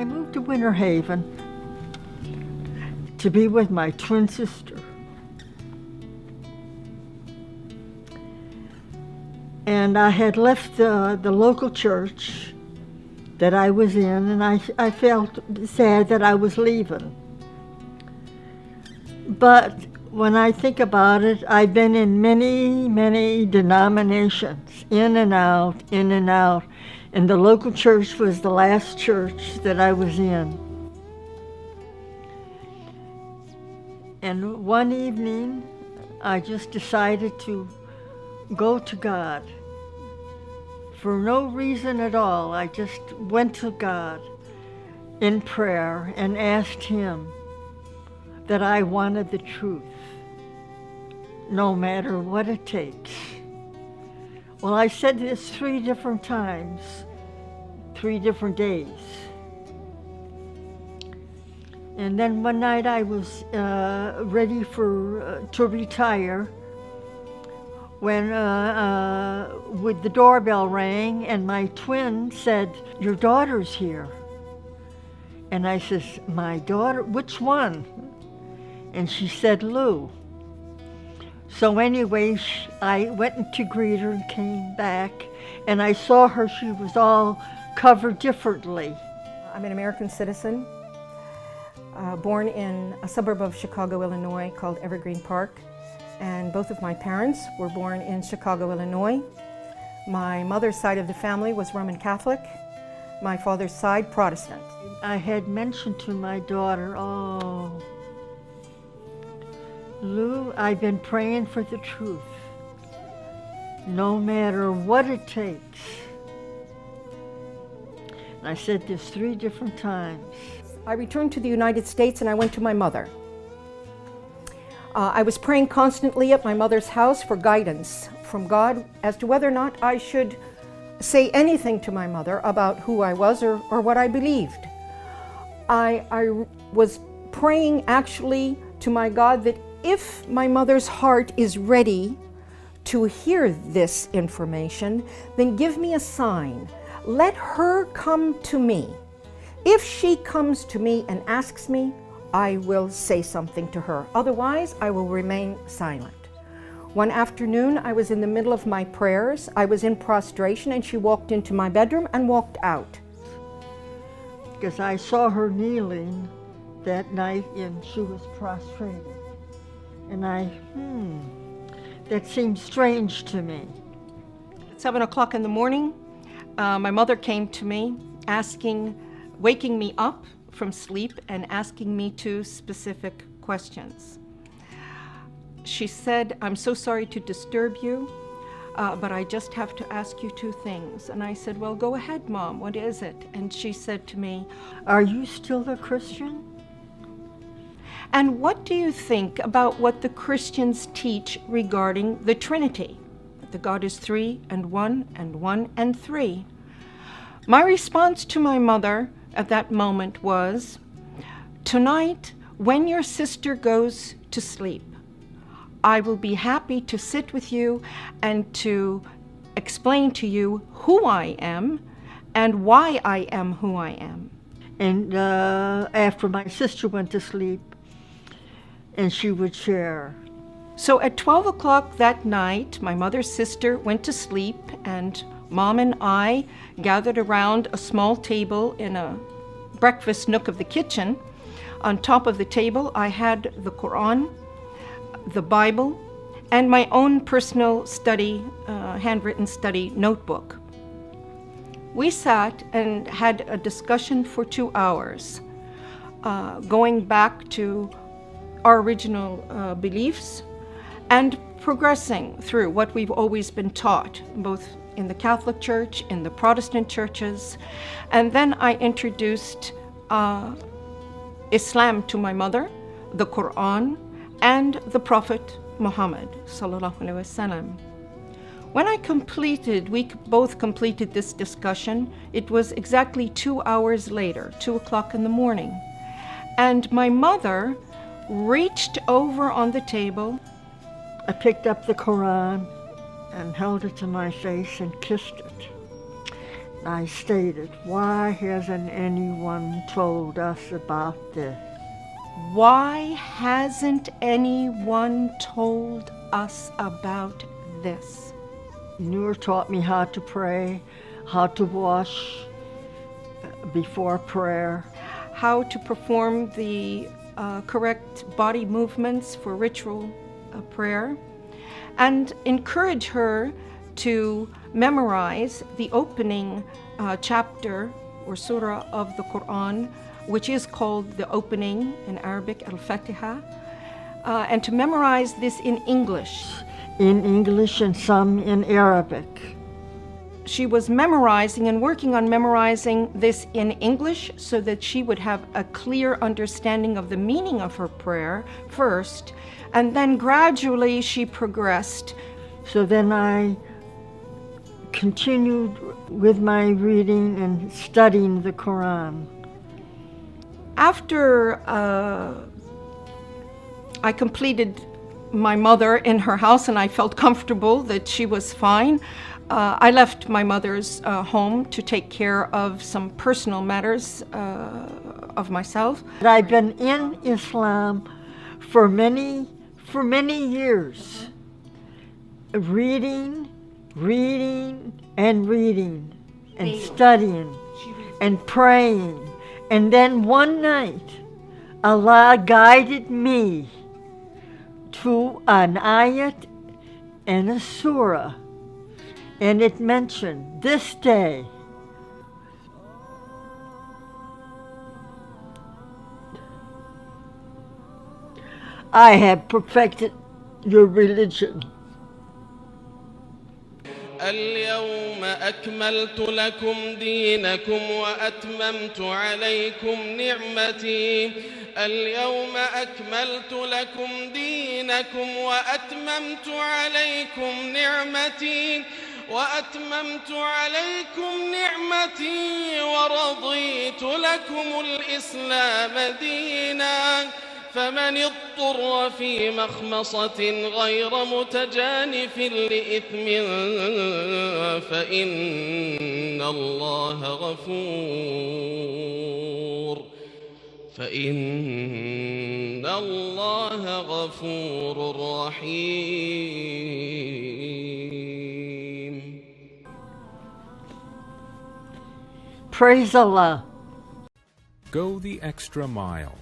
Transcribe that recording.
I moved to Winter Haven to be with my twin sister. And I had left the local church that I was in, and I felt sad that I was leaving. But when I think about it, I've been in many, many denominations, in and out, in and out. And the local church was the last church that I was in. And one evening, I just decided to go to God. For no reason at all, I just went to God in prayer and asked Him that I wanted the truth, no matter what it takes. Well, I said this 3 different times, 3 different days. And then one night I was ready to retire when with the doorbell rang and my twin said, "Your daughter's here." And I says, "My daughter? Which one?" And she said, "Lou." So anyway, I went to greet her and came back, and I saw her, she was all covered differently. I'm an American citizen, born in a suburb of Chicago, Illinois called Evergreen Park, and both of my parents were born in Chicago, Illinois. My mother's side of the family was Roman Catholic, my father's side Protestant. I had mentioned to my daughter, "Oh, Lou, I've been praying for the truth, no matter what it takes." And I said this 3 different times. I returned to the United States and I went to my mother. I was praying constantly at my mother's house for guidance from God as to whether or not I should say anything to my mother about who I was or what I believed. I was praying actually to my God that if my mother's heart is ready to hear this information, then give me a sign. Let her come to me. If she comes to me and asks me, I will say something to her. Otherwise, I will remain silent. One afternoon, I was in the middle of my prayers. I was in prostration, and she walked into my bedroom and walked out. Because I saw her kneeling that night and she was prostrated. And that seemed strange to me. At 7 o'clock in the morning, my mother came to me waking me up from sleep and asking me 2 specific questions. She said, "I'm so sorry to disturb you, but I just have to ask you 2 things. And I said, "Well, go ahead, Mom, what is it?" And she said to me, "Are you still a Christian? And what do you think about what the Christians teach regarding the Trinity? That God is 3 and 1 and 1 and 3. My response to my mother at that moment was, "Tonight, when your sister goes to sleep, I will be happy to sit with you and to explain to you who I am and why I am who I am." And after my sister went to sleep, and she would share. So at 12 o'clock that night, my mother's sister went to sleep, and Mom and I gathered around a small table in a breakfast nook of the kitchen. On top of the table, I had the Quran, the Bible, and my own personal study, handwritten study notebook. We sat and had a discussion for 2 hours, going back to our original beliefs and progressing through what we've always been taught, both in the Catholic Church, in the Protestant churches. And then I introduced Islam to my mother, the Quran, and the Prophet Muhammad sallallahu alaihi wasallam. When we both completed this discussion, it was exactly 2 hours later, 2 o'clock in the morning. And my mother reached over on the table. I picked up the Quran and held it to my face and kissed it. I stated, why hasn't anyone told us about this? Why hasn't anyone told us about this? Noor taught me how to pray, how to wash before prayer. How to perform the correct body movements for ritual prayer, and encourage her to memorize the opening chapter or surah of the Quran, which is called the opening in Arabic, Al-Fatiha, and to memorize this in English. In English and some in Arabic. She was memorizing and working on memorizing this in English so that she would have a clear understanding of the meaning of her prayer first, and then gradually she progressed. So then I continued with my reading and studying the Quran. After I completed my mother in her house and I felt comfortable that she was fine, I left my mother's home to take care of some personal matters of myself. I've been in Islam for many years, reading and studying and praying. And then one night, Allah guided me to an ayat and a surah. And it mentioned this day. I have perfected your religion. اليوم أكملت لكم دينكم وأتممت عليكم نعمتي. اليوم أكملت لكم دينكم وأتممت عليكم نعمتي ورضيت لكم الإسلام دينا. فمن اضطر في مخمصة غير متجانف لإثم فإن الله غفور رحيم. Praise Allah. Go the extra mile.